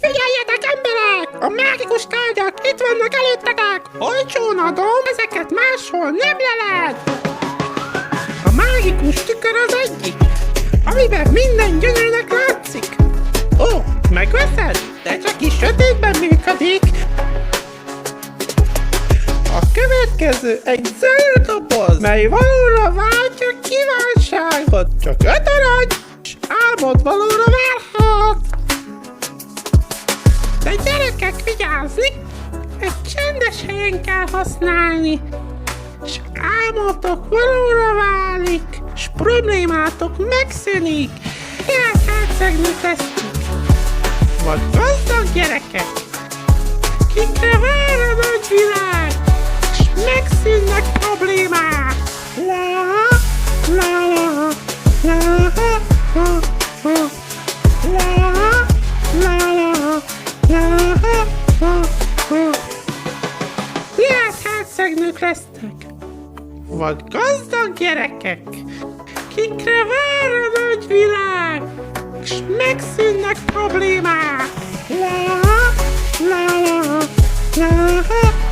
Figyeljetek, emberek! A mágikus tárgyak itt vannak előttetek! Olcsón adom, ezeket máshol nem lehet! A mágikus tükör az egyik, amiben minden gyönyörűnek látszik. Ó, megveszed? De csak is sötétben működik. A következő egy zöld doboz, mely valóra váltja kívánságot. Csak 5 arany, s álmod valóra válhat. De gyerekek, vigyázni! Egy csendes helyen kell használni, s álmotok valóra válik, s problémátok megszűnik. Király hercegnőt lesztek, vagy gazdag gyerekek, kikre vár a nagy világ, s megszűnnek problémák. La la la la la la la la. Király hercegnők lesztek, vagy gazdag gyerekek, kikre vár a nagy világ, s megszűnnek problémák. La la la la la la la la.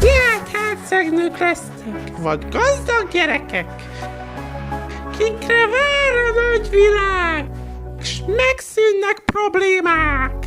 Király hercegnők lesztek, vagy gazdag gyerekek, kikre vár a nagy világ, s megszűnnek problémák.